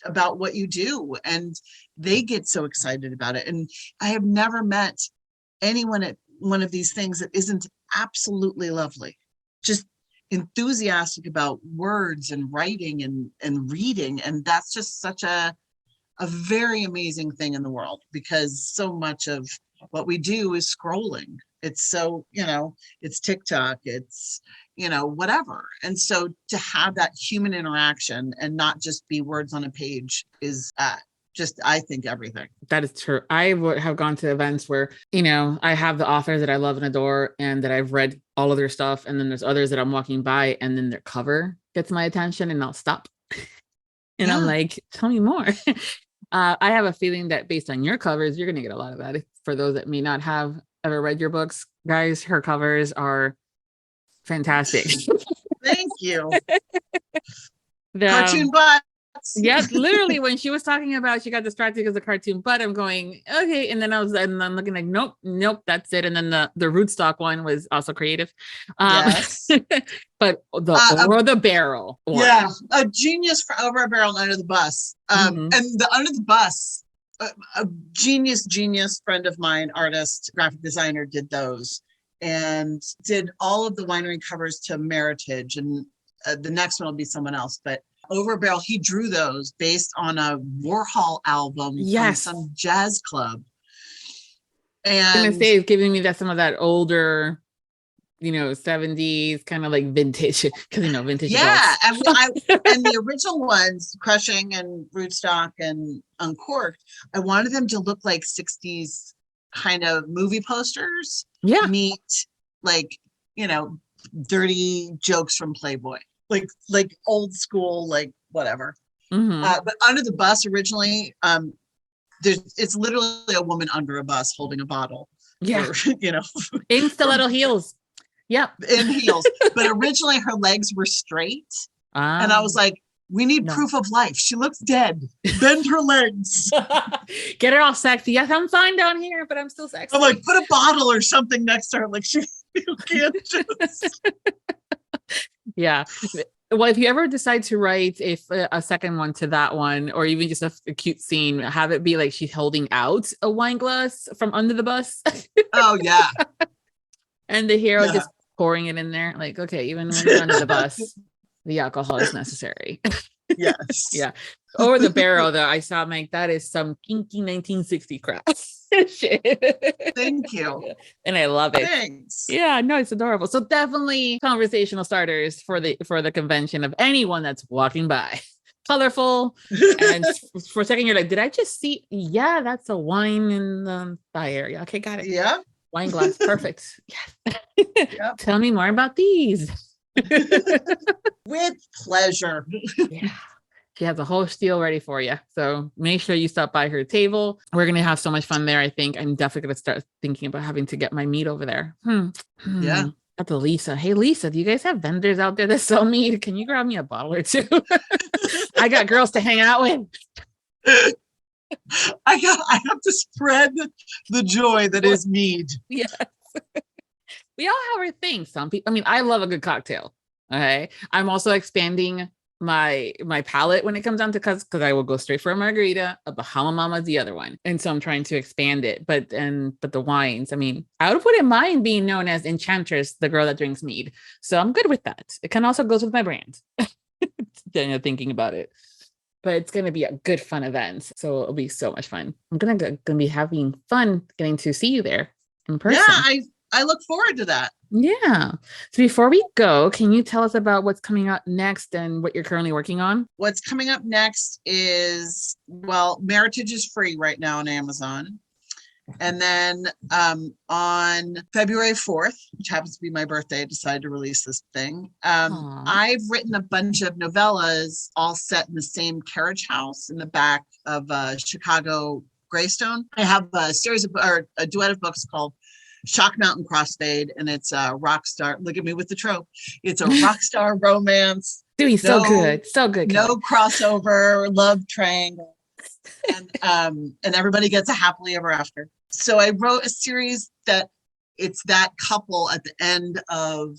about what you do, and they get so excited about it. And I have never met anyone at one of these things that isn't absolutely lovely, just enthusiastic about words and writing and reading. And that's just such a very amazing thing in the world, because so much of what we do is scrolling. It's so, you know, it's TikTok, it's, you know, whatever. And so to have that human interaction and not just be words on a page is just, I think, everything. That is true. I would have gone to events where, you know, I have the authors that I love and adore and that I've read all of their stuff. And then there's others that I'm walking by and then their cover gets my attention and I'll stop. And I'm like, tell me more. I have a feeling that based on your covers, you're going to get a lot of that. For those that may not have ever read your books, guys, her covers are fantastic. Thank you. Cartoon butts. Yes, literally when she was talking about she got distracted because of the cartoon butt, I'm going, okay. And then I'm looking like, nope, that's it. And then the rootstock one was also creative. Yes. But the barrel one. Yeah, a genius for Over a Barrel and Under the Bus. And the Under the Bus, a genius friend of mine, artist, graphic designer, did those and did all of the winery covers to Meritage. And the next one will be someone else, but Over a Barrel, he drew those based on a Warhol album from some jazz club. And I'm gonna say it's giving me some of that older, you know, 70s kind of like vintage, because you know vintage. Yeah, and the original ones, Crushing and Rootstock and Uncorked, I wanted them to look like 60s kind of movie posters. Yeah, meet like, you know, dirty jokes from Playboy. Like old school, like whatever. But Under the Bus originally, it's literally a woman under a bus holding a bottle. Yeah, or, you know, in stiletto heels. Yep, in heels. But originally her legs were straight, and I was like, we need proof of life. She looks dead. Bend her legs. Get her all sexy. Yes, I'm fine down here, but I'm still sexy. I'm like, put a bottle or something next to her. Like you can't just. Yeah. Well, if you ever decide to write a second one to that one, or even just a cute scene, have it be like she's holding out a wine glass from under the bus. Oh yeah. And the hero just pouring it in there. Like, okay, even when you're under the bus, the alcohol is necessary. Yes. Yeah. Over the Barrel, though, I saw like that is some kinky 1960 crap. Shit. Thank you. And I love it. Thanks. Yeah, no, it's adorable. So definitely conversational starters for the convention of anyone that's walking by. Colorful. And for a second, you're like, did I just see? Yeah, that's a wine in the fire. Yeah, okay, got it. Yeah. Wine glass. Perfect. Yeah. Yep. Tell me more about these. With pleasure. Yeah. She has a whole spiel ready for you. So make sure you stop by her table. We're going to have so much fun there. I think I'm definitely going to start thinking about having to get my meat over there. Yeah. That's Lisa. Hey, Lisa, do you guys have vendors out there that sell meat? Can you grab me a bottle or two? I got girls to hang out with. I have to spread the joy that is mead. Yes. We all have our things. Some people, I mean, I love a good cocktail. Okay. I'm also expanding my palate when it comes down to because I will go straight for a margarita, a Bahama Mama is the other one. And so I'm trying to expand it. But the wines, I mean, I wouldn't mind being known as Enchantress, the girl that drinks mead. So I'm good with that. It can also goes with my brand. Thinking about it. But it's going to be a good, fun event. So it'll be so much fun. I'm going to be having fun getting to see you there in person. Yeah, I look forward to that. Yeah. So before we go, can you tell us about what's coming up next and what you're currently working on? What's coming up next is, well, Meritage is free right now on Amazon. And then on February 4th, which happens to be my birthday, I decided to release this thing. I've written a bunch of novellas all set in the same carriage house in the back of Chicago Greystone. I have a duet of books called Shock Mountain Crossfade, and it's a rock star. Look at me with the trope. It's a rock star romance. Doing so good. So good. No crossover, love triangle. And everybody gets a happily ever after. So I wrote a series that it's that couple at the end of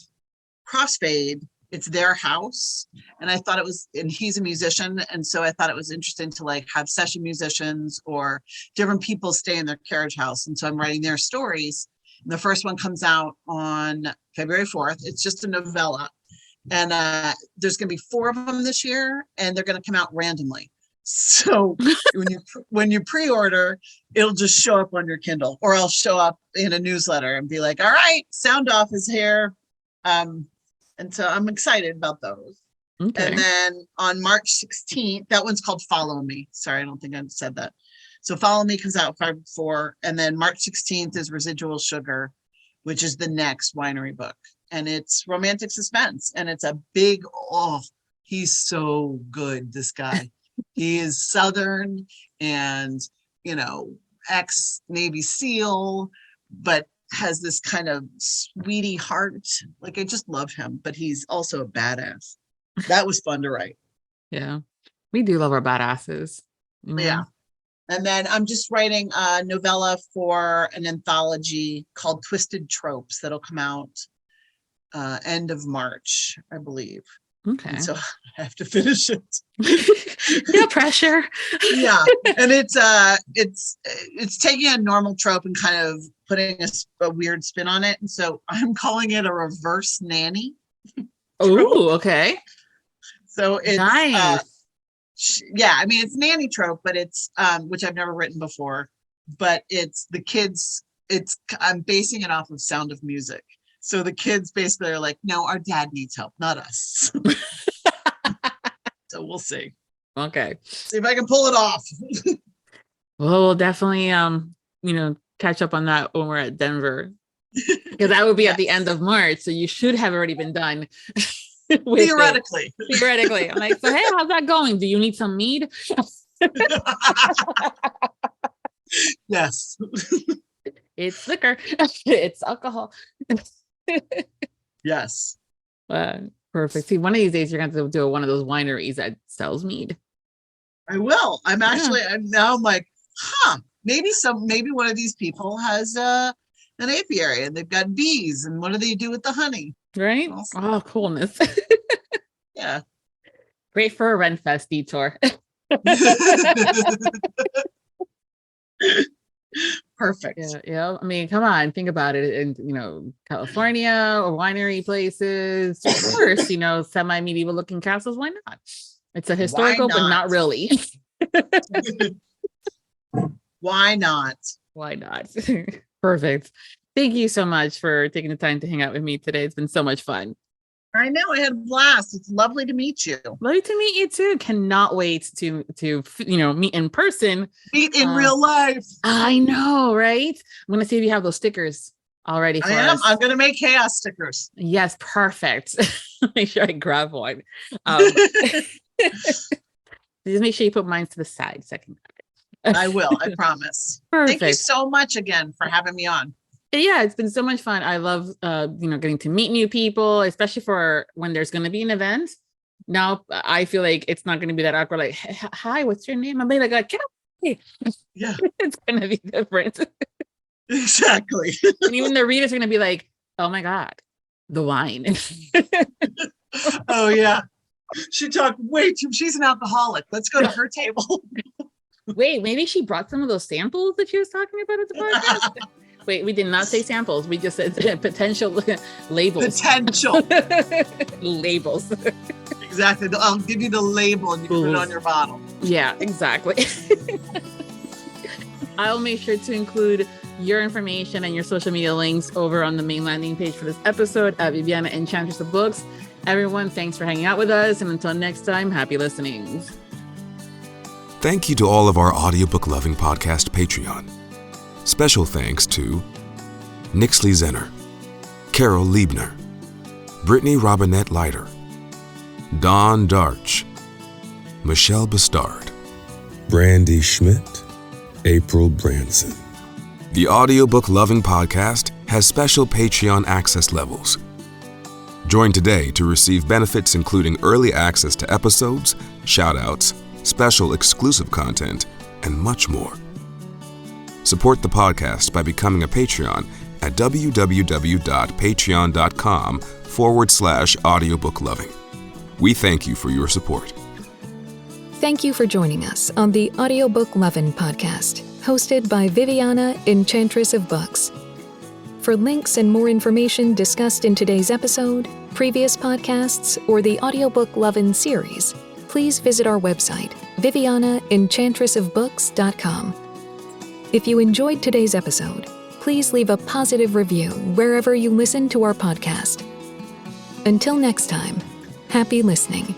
Crossfade. It's their house. And I thought and he's a musician. And so I thought it was interesting to like have session musicians or different people stay in their carriage house. And so I'm writing their stories. And the first one comes out on February 4th. It's just a novella. And there's going to be 4 of them this year, and they're going to come out randomly. So when you pre-order, it'll just show up on your Kindle, or I'll show up in a newsletter and be like, all right, Sound Off is here. And so I'm excited about those. Okay. And then on March 16th, that one's called Follow Me. Sorry, I don't think I said that. So Follow Me comes out 5/4. And then March 16th is Residual Sugar, which is the next winery book. And it's romantic suspense. And it's a big, he's so good, this guy. He is Southern and, ex-Navy SEAL, but has this kind of sweetie heart. Like, I just love him, but he's also a badass. That was fun to write. Yeah. We do love our badasses. Mm-hmm. Yeah. And then I'm just writing a novella for an anthology called Twisted Tropes that'll come out end of March, I believe. Okay. And so I have to finish it. No pressure. Yeah. And it's taking a normal trope and kind of putting a weird spin on it. And so I'm calling it a reverse nanny. Oh, okay. So it's nice. Yeah, I mean, it's nanny trope, but it's which I've never written before, but it's the kids, I'm basing it off of Sound of Music. So the kids basically are like, no, our dad needs help, not us. So we'll see. Okay. See if I can pull it off. Well, we'll definitely, catch up on that when we're at Denver, because that would be at the end of March. So you should have already been done. Theoretically. I'm like, so hey, how's that going? Do you need some mead? Yes. It's liquor. It's alcohol. Yes. Perfect. See, one of these days you're going to have to do one of those wineries that sells mead. I will. I'm like, maybe one of these people has an apiary and they've got bees, and what do they do with the honey? Right? Oh, coolness. Yeah. Great for a Renfest detour. Perfect. Yeah. I mean, come on, think about it. In California or winery places, of course, semi-medieval looking castles. Why not? It's a historical, but not really. Why not? Why not? Perfect. Thank you so much for taking the time to hang out with me today. It's been so much fun. I know, I had a blast. It's lovely to meet you. Lovely to meet you too. Cannot wait to meet in person. Meet in real life. I know, right? I'm gonna see if you have those stickers already for us. I'm gonna make chaos stickers. Yes, perfect. Make sure I grab one. Just make sure you put mine to the side second. I will, I promise. Perfect. Thank you so much again for having me on. Yeah, it's been so much fun. I love, getting to meet new people, especially for when there's going to be an event. Now I feel like it's not going to be that awkward. Like, hi, what's your name? I'm like, get away. Yeah, It's going to be different. exactly. And even the readers are going to be like, oh my God, the wine. Oh yeah. She talked way too. She's an alcoholic. Let's go to her table. Wait, maybe she brought some of those samples that she was talking about at the podcast. Wait, we did not say samples. We just said potential labels. Potential. Labels. Exactly. I'll give you the label and you can put it on your bottle. Yeah, exactly. I'll make sure to include your information and your social media links over on the main landing page for this episode at Viviana, Enchantress of Books. Everyone, thanks for hanging out with us. And until next time, happy listening. Thank you to all of our Audiobook Lovin Podcast Patreon. Special thanks to Nixley Zenner, Carol Liebner, Brittany Robinette Leiter, Dawn Darch, Michelle Bastard, Brandy Schmidt, April Branson. The Audiobook Lovin Podcast has special Patreon access levels. Join today to receive benefits including early access to episodes, shout-outs, special exclusive content, and much more. Support the podcast by becoming a Patreon at www.patreon.com/audiobookllovin. We thank you for your support. Thank you for joining us on the Audiobook Lovin Podcast, hosted by Viviana, Enchantress of Books. For links and more information discussed in today's episode, previous podcasts, or the Audiobook Lovin Series, please visit our website, vivianaenchantressofbooks.com. If you enjoyed today's episode, please leave a positive review wherever you listen to our podcast. Until next time, happy listening.